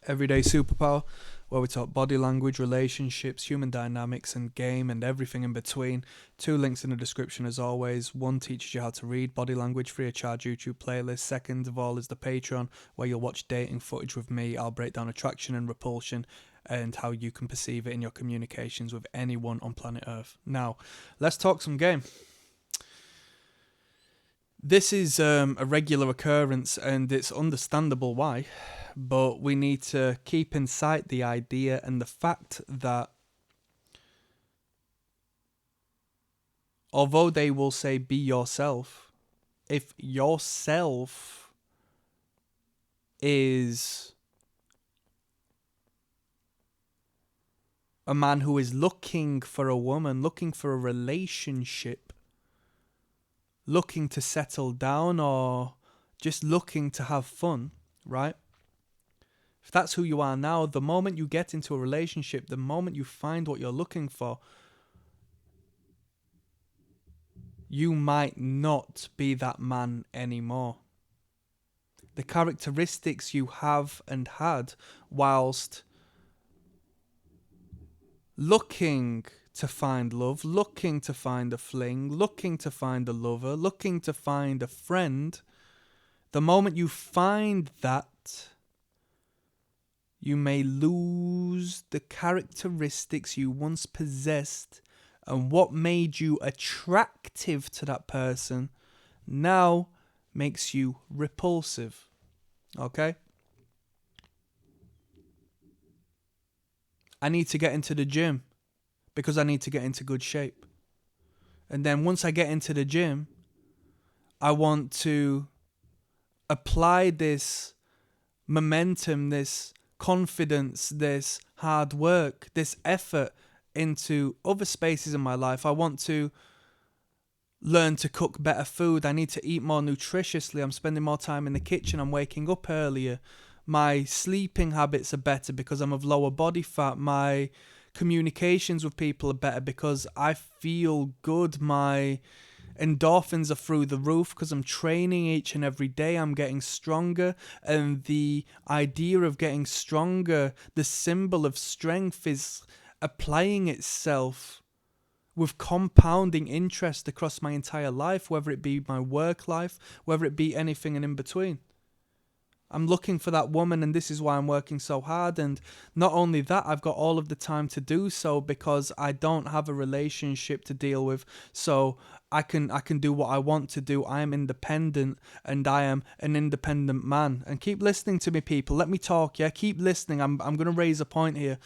Everyday Superpower, where we talk body language, relationships, human dynamics, and game, and everything in between. 2 links in the description as always. One teaches you how to read body language, free of charge YouTube playlist. Second of all is the Patreon, where you'll watch dating footage with me. I'll break down attraction and repulsion and how you can perceive it in your communications with anyone on planet Earth. Now, let's talk some game. This is a regular occurrence, and it's understandable why. But we need to keep in sight the idea and the fact that although they will say be yourself, if yourself is a man who is looking for a woman, looking for a relationship, looking to settle down, or just looking to have fun, right? If that's who you are now, the moment you get into a relationship, the moment you find what you're looking for, you might not be that man anymore. The characteristics you have and had whilst looking to find love, looking to find a fling, looking to find a lover, looking to find a friend, the moment you find that, you may lose the characteristics you once possessed, and what made you attractive to that person now makes you repulsive. Okay? I need to get into the gym because I need to get into good shape. And then once I get into the gym, I want to apply this momentum, this confidence, this hard work, this effort into other spaces in my life. I want to learn to cook better food. I need to eat more nutritiously. I'm spending more time in the kitchen. I'm waking up earlier. My sleeping habits are better because I'm of lower body fat. My communications with people are better because I feel good. My endorphins are through the roof because I'm training each and every day. I'm getting stronger, and the idea of getting stronger, the symbol of strength, is applying itself with compounding interest across my entire life, whether it be my work life, whether it be anything and in between. I'm looking for that woman, and this is why I'm working so hard. And not only that, I've got all of the time to do so because I don't have a relationship to deal with. So I can do what I want to do. I am independent, and I am an independent man. And keep listening to me, people. Let me talk, yeah? Keep listening. I'm going to raise a point here.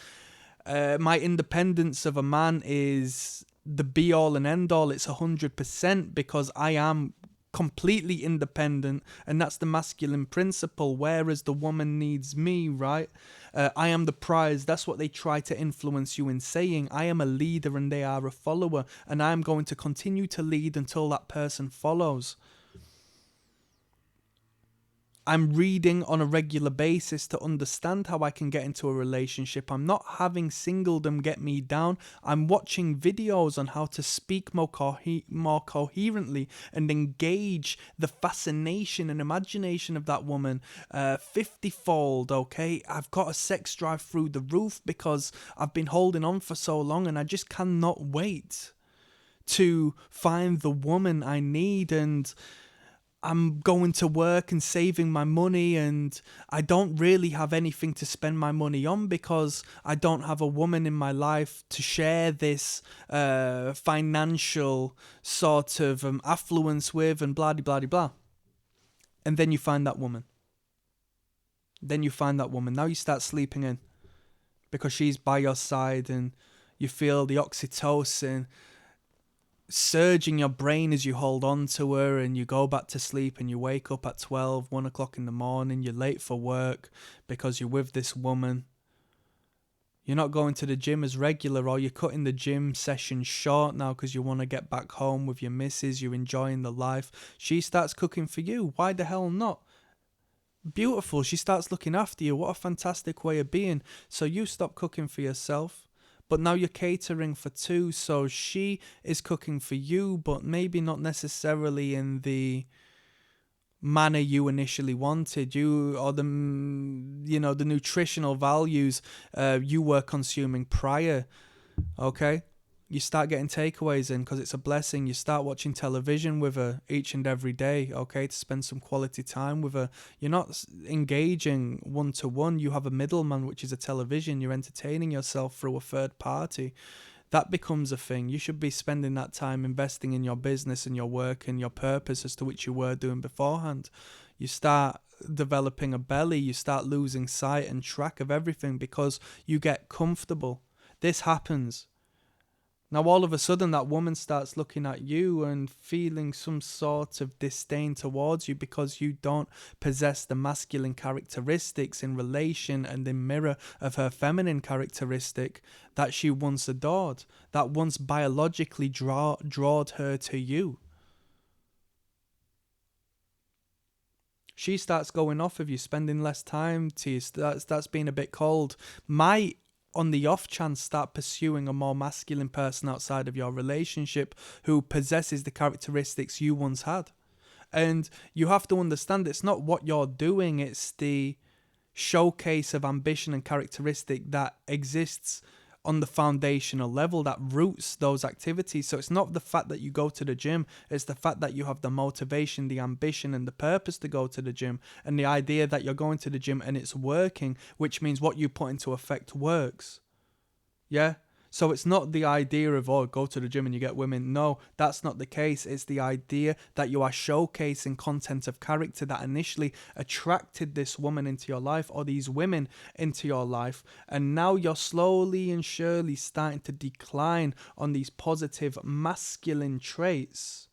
My independence of a man is the be-all and end-all. It's 100% because I am completely independent, and that's the masculine principle, whereas the woman needs me, right? I am the prize. That's what they try to influence you in saying. I am a leader and they are a follower, and I'm going to continue to lead until that person follows. I'm reading on a regular basis to understand how I can get into a relationship. I'm not having singledom get me down. I'm watching videos on how to speak more coherently and engage the fascination and imagination of that woman 50-fold, okay? I've got a sex drive through the roof because I've been holding on for so long, and I just cannot wait to find the woman I need. And I'm going to work and saving my money, and I don't really have anything to spend my money on because I don't have a woman in my life to share this financial sort of affluence with, and blah, blah, blah, blah. And then you find that woman. Now you start sleeping in because she's by your side, and you feel the oxytocin surge in your brain as you hold on to her, and you go back to sleep, and you wake up at 1 o'clock in the morning. You're late for work because you're with this woman. You're not going to the gym as regular, or you're cutting the gym session short now because you want to get back home with your missus. You're enjoying the life. She starts cooking for you. Why the hell not? Beautiful. She starts looking after you. What a fantastic way of being. So you stop cooking for yourself, but now you're catering for 2, so she is cooking for you, but maybe not necessarily in the manner you initially wanted, or the the nutritional values you were consuming prior. Okay, you start getting takeaways in because it's a blessing. You start watching television with her each and every day, okay, to spend some quality time with her. You're not engaging one-to-one. You have a middleman, which is a television. You're entertaining yourself through a third party. That becomes a thing. You should be spending that time investing in your business and your work and your purpose as to which you were doing beforehand. You start developing a belly. You start losing sight and track of everything because you get comfortable. This happens. Now, all of a sudden, that woman starts looking at you and feeling some sort of disdain towards you because you don't possess the masculine characteristics in relation and in mirror of her feminine characteristic that she once adored, that once biologically drawed her to you. She starts going off of you, spending less time to you, starts being a bit cold. On the off chance, start pursuing a more masculine person outside of your relationship who possesses the characteristics you once had. And you have to understand it's not what you're doing, it's the showcase of ambition and characteristic that exists on the foundational level that roots those activities. So it's not the fact that you go to the gym, it's the fact that you have the motivation, the ambition and the purpose to go to the gym, and the idea that you're going to the gym and it's working, which means what you put into effect works. Yeah? So it's not the idea of, oh, go to the gym and you get women. No, that's not the case. It's the idea that you are showcasing content of character that initially attracted this woman into your life or these women into your life. And now you're slowly and surely starting to decline on these positive masculine traits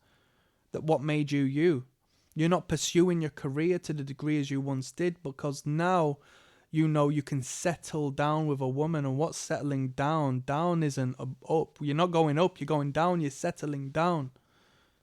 that what made you you. You're not pursuing your career to the degree as you once did because now you know you can settle down with a woman. And what's settling down? Down isn't up. You're not going up, you're going down, you're settling down.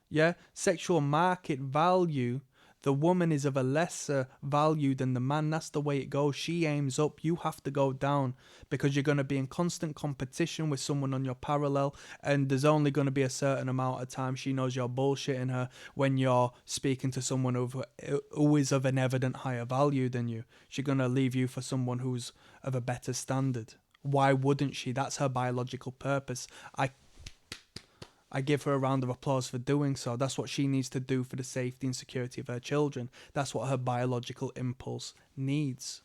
Yeah? Sexual market value, the woman is of a lesser value than the man. That's the way it goes. She aims up, you have to go down because you're going to be in constant competition with someone on your parallel, and there's only going to be a certain amount of time she knows you're bullshitting her when you're speaking to someone who is of an evident higher value than you. She's going to leave you for someone who's of a better standard. Why wouldn't she? That's her biological purpose. I give her a round of applause for doing so. That's what she needs to do for the safety and security of her children. That's what her biological impulse needs.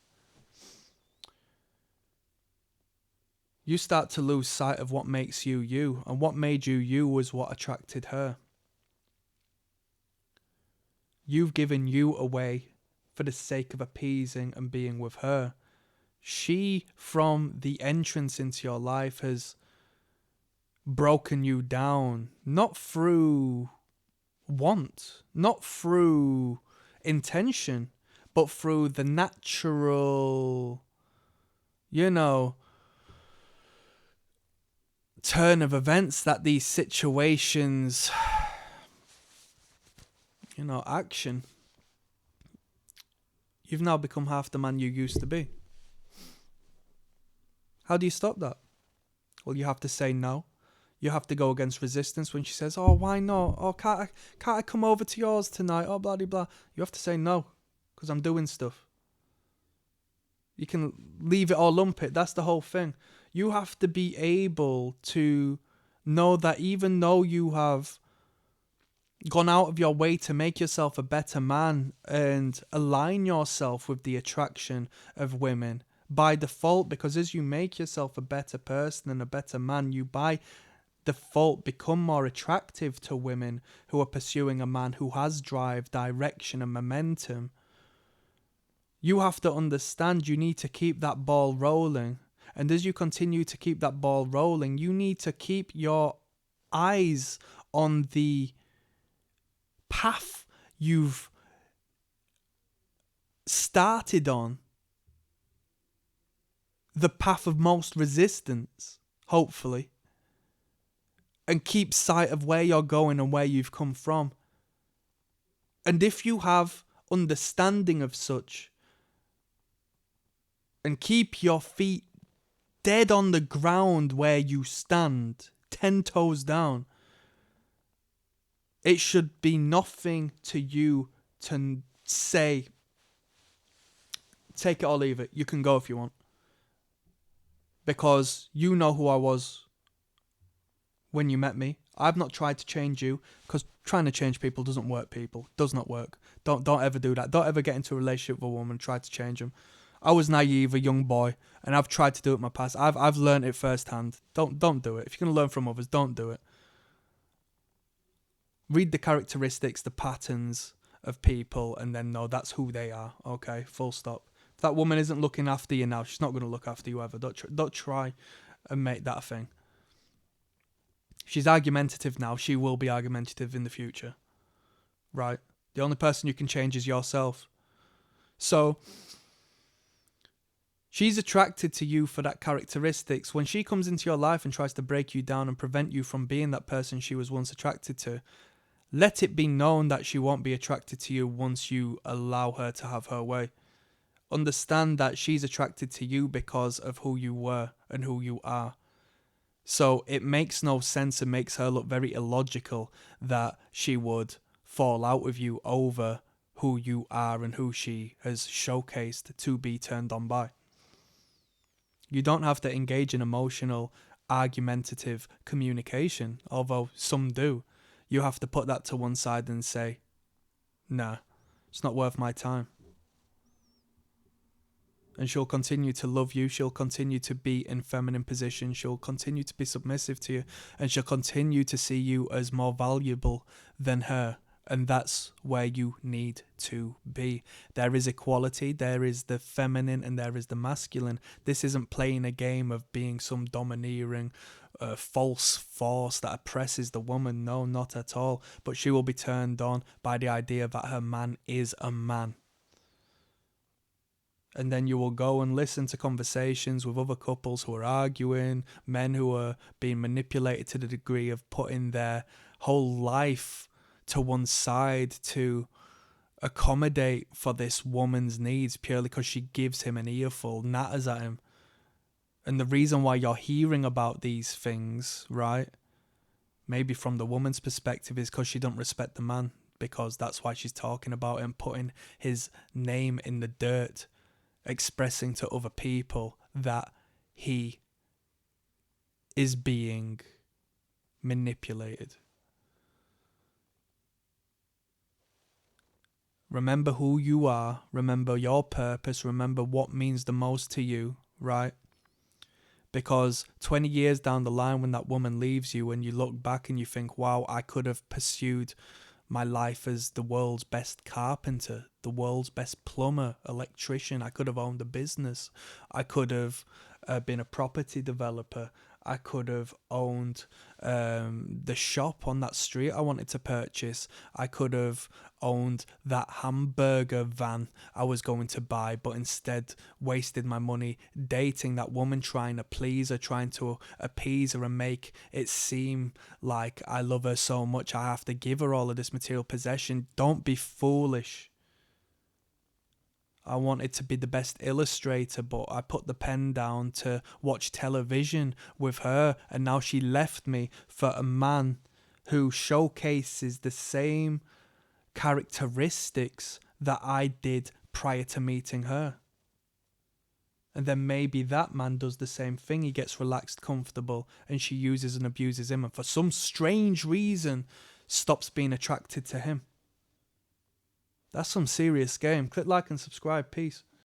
You start to lose sight of what makes you you, and what made you you was what attracted her. You've given you away for the sake of appeasing and being with her. She, from the entrance into your life, has broken you down, not through want, not through intention, but through the natural, turn of events that these situations, action. You've now become half the man you used to be. How do you stop that? Well, you have to say no. You have to go against resistance when she says, oh, why not? Oh, can't I come over to yours tonight? Oh, blah, blah, blah. You have to say no, because I'm doing stuff. You can leave it or lump it. That's the whole thing. You have to be able to know that even though you have gone out of your way to make yourself a better man and align yourself with the attraction of women by default, because as you make yourself a better person and a better man, you by default become more attractive to women who are pursuing a man who has drive, direction and momentum. You have to understand you need to keep that ball rolling. And as you continue to keep that ball rolling, you need to keep your eyes on the path you've started on. The path of most resistance, hopefully. And keep sight of where you're going and where you've come from. And if you have understanding of such, and keep your feet dead on the ground where you stand, 10 toes down, it should be nothing to you to say, take it or leave it. You can go if you want. Because you know who I was when you met me. I've not tried to change you, because trying to change people doesn't work, people. Does not work. Don't ever do that. Don't ever get into a relationship with a woman and try to change them. I was naive, a young boy, and I've tried to do it in my past. I've learned it firsthand. Don't do it. If you're going to learn from others, don't do it. Read the characteristics, the patterns of people, and then know that's who they are. Okay, full stop. If that woman isn't looking after you now, she's not going to look after you ever. Don't try and make that a thing. She's argumentative now. She will be argumentative in the future. Right? The only person you can change is yourself. So, she's attracted to you for that characteristics. When she comes into your life and tries to break you down and prevent you from being that person she was once attracted to, let it be known that she won't be attracted to you once you allow her to have her way. Understand that she's attracted to you because of who you were and who you are. So it makes no sense and makes her look very illogical that she would fall out with you over who you are and who she has showcased to be turned on by. You don't have to engage in emotional, argumentative communication, although some do. You have to put that to one side and say, nah, it's not worth my time. And she'll continue to love you. She'll continue to be in feminine position. She'll continue to be submissive to you. And she'll continue to see you as more valuable than her. And that's where you need to be. There is equality. There is the feminine and there is the masculine. This isn't playing a game of being some domineering, false force that oppresses the woman. No, not at all. But she will be turned on by the idea that her man is a man. And then you will go and listen to conversations with other couples who are arguing, men who are being manipulated to the degree of putting their whole life to one side to accommodate for this woman's needs purely because she gives him an earful, natters at him. And the reason why you're hearing about these things, right, maybe from the woman's perspective, is because she don't respect the man, because that's why she's talking about him, putting his name in the dirt, expressing to other people that he is being manipulated. Remember who you are. Remember your purpose. Remember what means the most to you, right? Because 20 years down the line, when that woman leaves you and you look back and you think, wow, I could have pursued my life as the world's best carpenter, the world's best plumber, electrician. I could have owned a business. I could have been a property developer. I could have owned the shop on that street I wanted to purchase. I could have owned that hamburger van I was going to buy, but instead wasted my money dating that woman, trying to please her, trying to appease her and make it seem like I love her so much I have to give her all of this material possession. Don't be foolish. I wanted to be the best illustrator, but I put the pen down to watch television with her, and now she left me for a man who showcases the same characteristics that I did prior to meeting her. And then maybe that man does the same thing. He gets relaxed, comfortable, and she uses and abuses him, and for some strange reason stops being attracted to him. That's some serious game. Click like and subscribe. Peace.